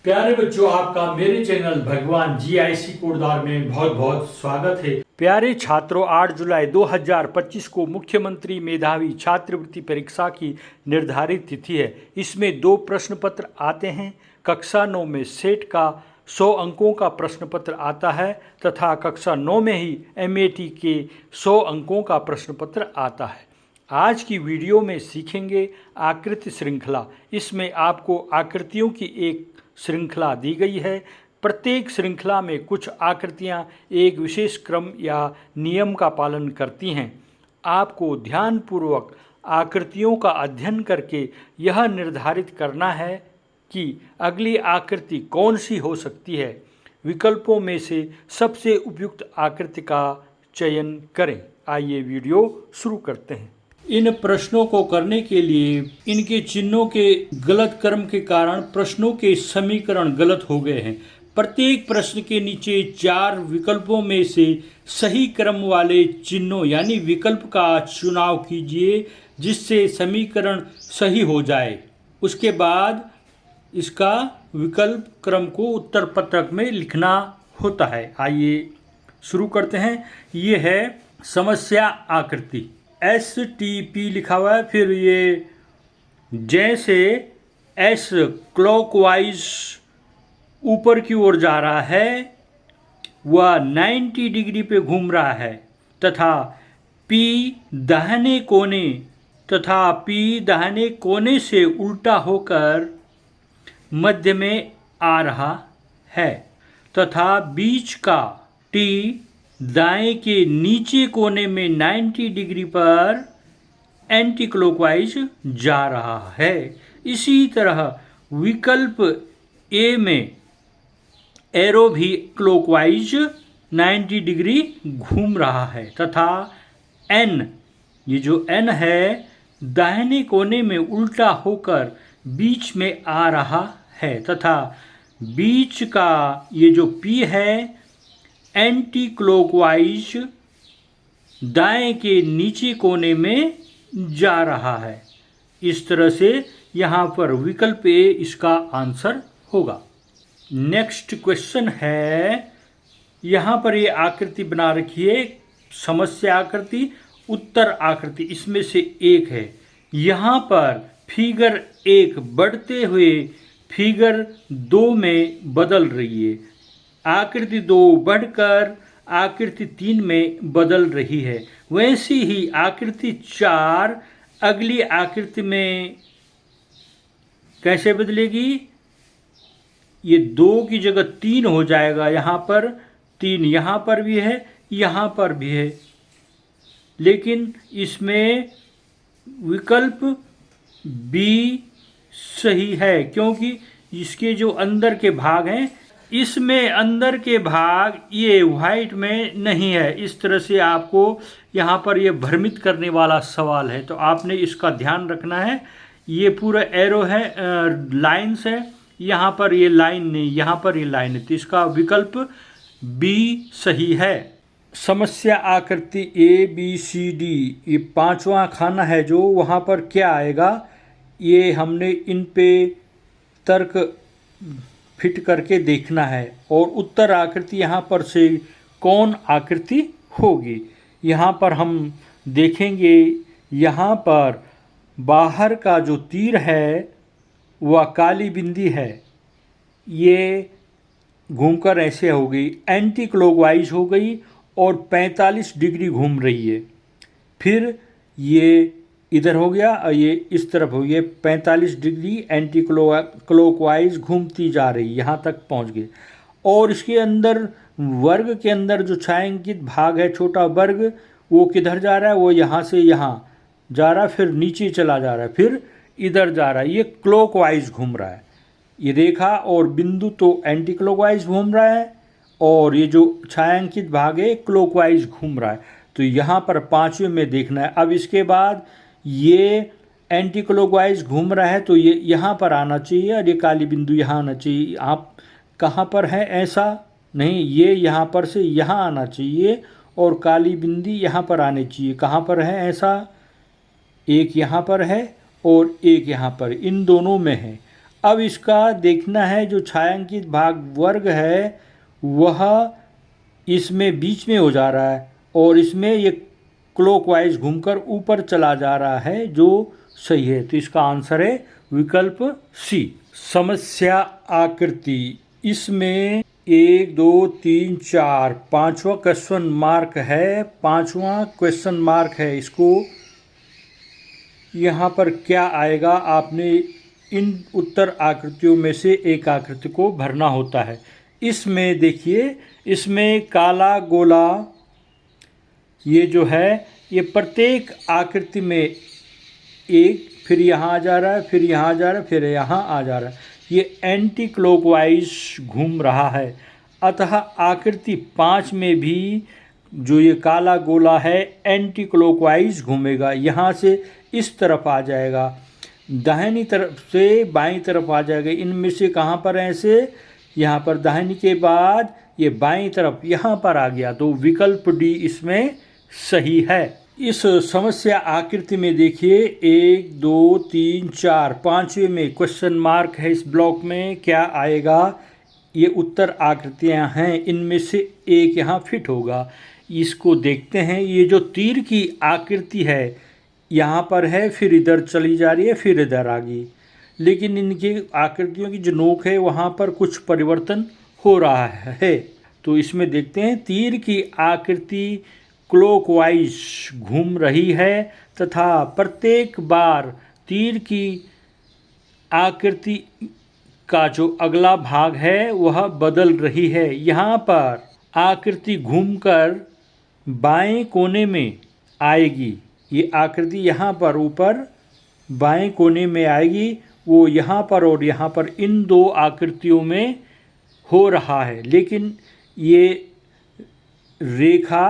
प्यारे बच्चों, आपका मेरे चैनल भगवान GIC कोटद्वार में बहुत बहुत स्वागत है। प्यारे छात्रों, 8 जुलाई 2025 को मुख्यमंत्री मेधावी छात्रवृत्ति परीक्षा की निर्धारित तिथि है। इसमें 2 प्रश्न पत्र आते हैं। कक्षा 9 में सेट का 100 अंकों का प्रश्न पत्र आता है तथा कक्षा 9 में ही MAT के 100 अंकों का प्रश्न पत्र आता है। आज की वीडियो में सीखेंगे आकृति श्रृंखला। इसमें आपको आकृतियों की एक श्रृंखला दी गई है। प्रत्येक श्रृंखला में कुछ आकृतियां एक विशेष क्रम या नियम का पालन करती हैं। आपको ध्यानपूर्वक आकृतियों का अध्ययन करके यह निर्धारित करना है कि अगली आकृति कौन सी हो सकती है। विकल्पों में से सबसे उपयुक्त आकृति का चयन करें। आइए वीडियो शुरू करते हैं। इन प्रश्नों को करने के लिए इनके चिन्हों के गलत क्रम के कारण प्रश्नों के समीकरण गलत हो गए हैं। प्रत्येक प्रश्न के नीचे 4 विकल्पों में से सही क्रम वाले चिन्हों यानी विकल्प का चुनाव कीजिए जिससे समीकरण सही हो जाए। उसके बाद इसका विकल्प क्रम को उत्तर पत्रक में लिखना होता है। आइए शुरू करते हैं। ये है समस्या आकृति। STP लिखा हुआ है। फिर ये जैसे S क्लॉकवाइज ऊपर की ओर जा रहा है वह 90 डिग्री पे घूम रहा है तथा P दाहिने कोने से उल्टा होकर मध्य में आ रहा है तथा बीच का T दाएं के नीचे कोने में 90 डिग्री पर एंटी क्लॉकवाइज जा रहा है। इसी तरह विकल्प A में एरो भी क्लॉकवाइज 90 डिग्री घूम रहा है तथा N, ये जो N है दाहिने कोने में उल्टा होकर बीच में आ रहा है तथा बीच का ये जो P है एंटी क्लॉकवाइज दाएं के नीचे कोने में जा रहा है। इस तरह से यहाँ पर विकल्प A इसका आंसर होगा। नेक्स्ट क्वेश्चन है, यहाँ पर ये आकृति बना रखी है समस्या आकृति, उत्तर आकृति, इसमें से एक है। यहाँ पर फिगर 1 बढ़ते हुए फिगर 2 में बदल रही है। आकृति 2 बढ़कर आकृति 3 में बदल रही है। वैसी ही आकृति 4 अगली आकृति में कैसे बदलेगी? ये 2 की जगह 3 हो जाएगा। यहाँ पर 3 यहाँ पर भी है, यहाँ पर भी है, लेकिन इसमें विकल्प B सही है क्योंकि इसके जो अंदर के भाग हैं इसमें अंदर के भाग ये वाइट में नहीं है। इस तरह से आपको यहाँ पर ये भ्रमित करने वाला सवाल है तो आपने इसका ध्यान रखना है। ये पूरा एरो है, लाइन्स है, यहाँ पर ये लाइन नहीं, यहाँ पर ये लाइन है, तो इसका विकल्प B सही है। समस्या आकृति ABCD, ये 5वां खाना है जो, वहाँ पर क्या आएगा ये हमने इन पे तर्क फिट करके देखना है। और उत्तर आकृति यहाँ पर से कौन आकृति होगी? यहाँ पर हम देखेंगे, यहाँ पर बाहर का जो तीर है वह काली बिंदी है, ये घूमकर ऐसे हो गई, एंटी क्लॉकवाइज हो गई और 45 डिग्री घूम रही है। फिर ये इधर हो गया और ये इस तरफ हो गया, 45 डिग्री एंटी क्लॉकवाइज घूमती जा रही, यहाँ तक पहुँच गई। और इसके अंदर वर्ग के अंदर जो छायांकित भाग है छोटा वर्ग, वो किधर जा रहा है? वो यहाँ से यहाँ जा रहा है, फिर नीचे चला जा रहा है, फिर इधर जा रहा है, ये क्लॉकवाइज घूम रहा है। ये रेखा और बिंदु तो एंटी क्लॉकवाइज घूम रहा है और ये जो छायांकित भाग है क्लॉकवाइज घूम रहा है। तो यहाँ पर 5वें में देखना है। अब इसके बाद ये एंटी क्लॉकवाइज घूम रहा है तो ये यहाँ पर आना चाहिए और ये काली बिंदु यहाँ आना चाहिए। आप कहाँ पर हैं? ऐसा नहीं, ये यहाँ पर से यहाँ आना चाहिए और काली बिंदी यहाँ पर आनी चाहिए। कहाँ पर है? ऐसा एक यहाँ पर है और एक यहाँ पर, इन दोनों में है। अब इसका देखना है जो छायांकित भाग वर्ग है वह इसमें बीच में हो जा रहा है और इसमें ये क्लॉकवाइज घूमकर ऊपर चला जा रहा है जो सही है। तो इसका आंसर है विकल्प सी। समस्या आकृति, इसमें 1 2 3 4 पांचवा क्वेश्चन मार्क है, पांचवा क्वेश्चन मार्क है। इसको यहाँ पर क्या आएगा, आपने इन उत्तर आकृतियों में से एक आकृति को भरना होता है। इसमें देखिए, इसमें काला गोला ये जो है ये प्रत्येक आकृति में एक, फिर यहाँ आ जा रहा है, फिर यहाँ जा रहा है, फिर यहाँ आ जा रहा है, ये एंटी क्लॉकवाइज घूम रहा है। अतः आकृति 5 में भी जो ये काला गोला है एंटी क्लॉकवाइज घूमेगा। यहाँ से इस तरफ आ जाएगा, दाहिनी तरफ से बाईं तरफ आ जाएगा। इनमें से कहाँ पर है ऐसे, यहाँ पर दाहिनी के बाद ये बाईं तरफ यहाँ पर आ गया। तो विकल्प डी इसमें सही है। इस समस्या आकृति में देखिए 1 2 3 4 पांचवें में क्वेश्चन मार्क है। इस ब्लॉक में क्या आएगा, ये उत्तर आकृतियां हैं, इनमें से एक यहाँ फिट होगा। इसको देखते हैं। ये जो तीर की आकृति है यहाँ पर है, फिर इधर चली जा रही है, फिर इधर आ गई, लेकिन इनकी आकृतियों की जो नोक है वहाँ पर कुछ परिवर्तन हो रहा है। तो इसमें देखते हैं, तीर की आकृति क्लॉकवाइज घूम रही है तथा प्रत्येक बार तीर की आकृति का जो अगला भाग है वह बदल रही है। यहाँ पर आकृति घूमकर बाएं कोने में आएगी। ये आकृति यहाँ पर ऊपर बाएं कोने में आएगी, वो यहाँ पर और यहाँ पर इन दो आकृतियों में हो रहा है। लेकिन ये रेखा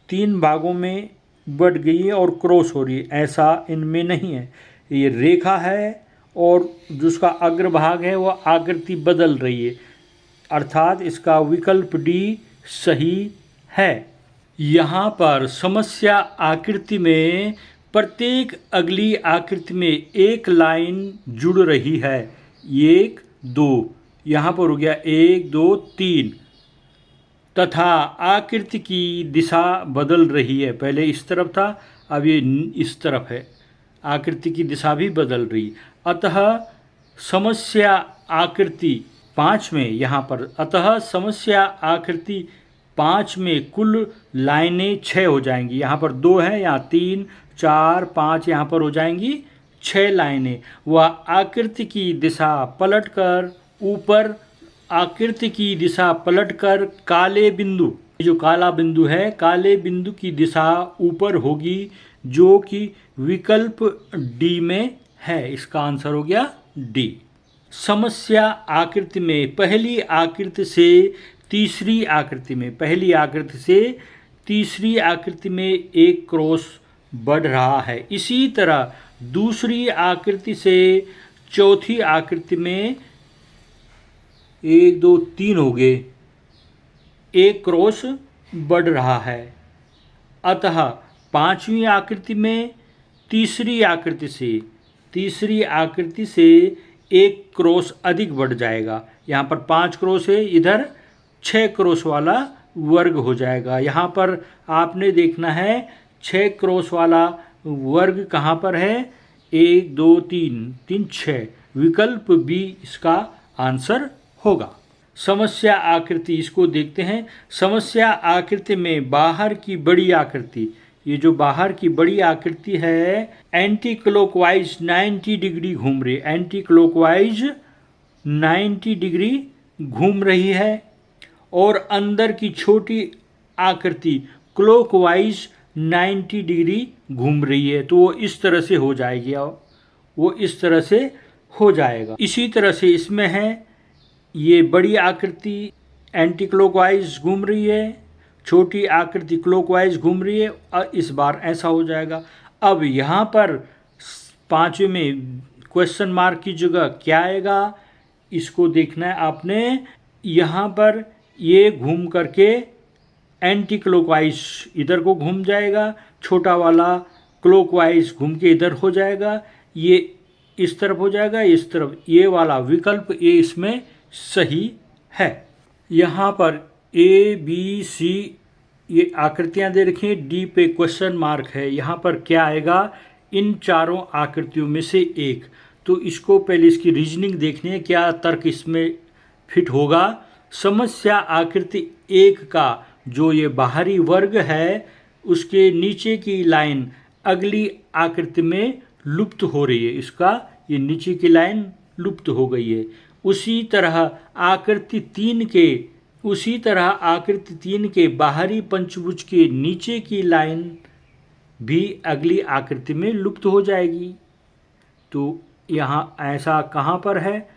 3 भागों में बढ़ गई है और क्रॉस हो रही है, ऐसा इनमें नहीं है। ये रेखा है और जिसका अग्रभाग है वह आकृति बदल रही है, अर्थात इसका विकल्प डी सही है। यहाँ पर समस्या आकृति में प्रत्येक अगली आकृति में एक लाइन जुड़ रही है। 1 2 यहाँ पर हो गया 1 2 3, तथा आकृति की दिशा बदल रही है। पहले इस तरफ था, अब ये इस तरफ है, आकृति की दिशा भी बदल रही। अतः समस्या आकृति 5 में यहाँ पर, अतः समस्या आकृति 5 में कुल लाइनें 6 हो जाएंगी। यहाँ पर 2 है, यहाँ 3 4 5 यहाँ पर हो जाएंगी 6 लाइनें। वह आकृति की दिशा पलटकर ऊपर, आकृति की दिशा पलटकर काले बिंदु, जो काला बिंदु है, काले बिंदु की दिशा ऊपर होगी, जो कि विकल्प डी में है। इसका आंसर हो गया डी। समस्या आकृति में पहली आकृति से तीसरी आकृति में, पहली आकृति से तीसरी आकृति में एक क्रॉस बढ़ रहा है। इसी तरह दूसरी आकृति से चौथी आकृति में 1 2 3 हो गए, एक क्रॉस बढ़ रहा है। अतः 5वीं आकृति में तीसरी आकृति से एक क्रॉस अधिक बढ़ जाएगा। यहाँ पर 5 क्रॉस है, इधर 6 क्रॉस वाला वर्ग हो जाएगा। यहाँ पर आपने देखना है 6 क्रॉस वाला वर्ग कहाँ पर है, 1 2 3 6, विकल्प बी इसका आंसर होगा। समस्या आकृति, इसको देखते हैं। समस्या आकृति में बाहर की बड़ी आकृति, ये जो बाहर की बड़ी आकृति है एंटी क्लॉकवाइज 90 डिग्री घूम रही है, एंटी क्लॉकवाइज 90 डिग्री घूम रही है, और अंदर की छोटी आकृति क्लॉकवाइज 90 डिग्री घूम रही है। तो वो इस तरह से हो जाएगी, वो इस तरह से हो जाएगा। इसी तरह से इसमें है, ये बड़ी आकृति एंटी क्लॉकवाइज घूम रही है, छोटी आकृति क्लॉकवाइज घूम रही है, और इस बार ऐसा हो जाएगा। अब यहाँ पर 5वें में क्वेश्चन मार्क की जगह क्या आएगा, इसको देखना है आपने। यहाँ पर ये घूम करके एंटी क्लॉकवाइज इधर को घूम जाएगा, छोटा वाला क्लॉकवाइज घूम के इधर हो जाएगा। ये इस तरफ हो जाएगा, इस तरफ, ये वाला विकल्प ए इसमें सही है। यहाँ पर ए बी सी ये आकृतियाँ दे रखी हैं, डी पे क्वेश्चन मार्क है। यहाँ पर क्या आएगा, इन चारों आकृतियों में से एक। तो इसको पहले इसकी रीजनिंग देखनी है, क्या तर्क इसमें फिट होगा। समस्या आकृति एक का जो ये बाहरी वर्ग है उसके नीचे की लाइन अगली आकृति में लुप्त हो रही है, इसका ये नीचे की लाइन लुप्त हो गई है। उसी तरह आकृति तीन के बाहरी पंचभुज के नीचे की लाइन भी अगली आकृति में लुप्त हो जाएगी। तो यहाँ ऐसा कहाँ पर है,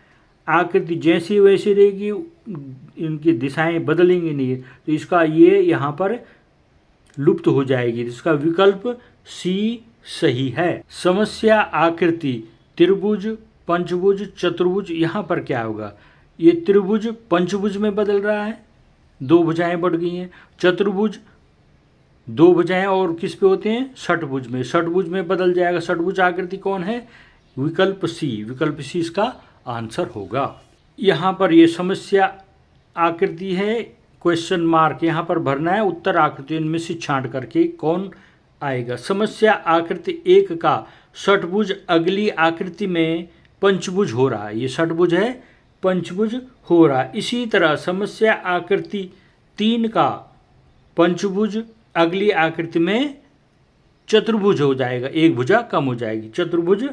आकृति जैसी वैसी रहेगी, इनकी दिशाएं बदलेंगी नहीं, तो इसका ये यहाँ पर लुप्त हो जाएगी। इसका विकल्प सी सही है। समस्या आकृति त्रिभुज, पंचभुज, चतुर्भुज, यहाँ पर क्या होगा, ये त्रिभुज पंचभुज में बदल रहा है, दो भुजाएं बढ़ गई हैं। चतुर्भुज दो भुजाएं और किस पे होते हैं, षटभुज में, षटभुज में बदल जाएगा। षटभुज आकृति कौन है, विकल्प सी इसका आंसर होगा। यहाँ पर ये समस्या आकृति है, क्वेश्चन मार्क यहाँ पर भरना है, उत्तर आकृति इनमें से छांट करके कौन आएगा। समस्या आकृति एक का षटभुज अगली आकृति में पंचभुज हो रहा है, ये षटभुज है, पंचभुज हो रहा है। इसी तरह समस्या आकृति तीन का पंचभुज अगली आकृति में चतुर्भुज हो जाएगा, एक भुजा कम हो जाएगी, चतुर्भुज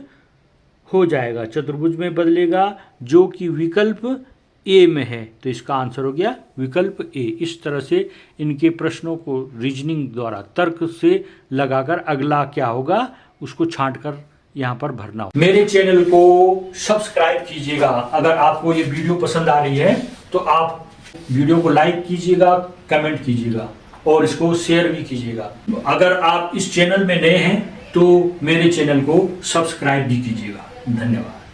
हो जाएगा, चतुर्भुज में बदलेगा, जो कि विकल्प ए में है। तो इसका आंसर हो गया विकल्प ए। इस तरह से इनके प्रश्नों को रीजनिंग द्वारा तर्क से लगाकर अगला क्या होगा उसको छांट कर यहाँ पर भरना हो। मेरे चैनल को सब्सक्राइब कीजिएगा। अगर आपको ये वीडियो पसंद आ रही है तो आप वीडियो को लाइक कीजिएगा, कमेंट कीजिएगा और इसको शेयर भी कीजिएगा। अगर आप इस चैनल में नए हैं तो मेरे चैनल को सब्सक्राइब भी कीजिएगा। धन्यवाद।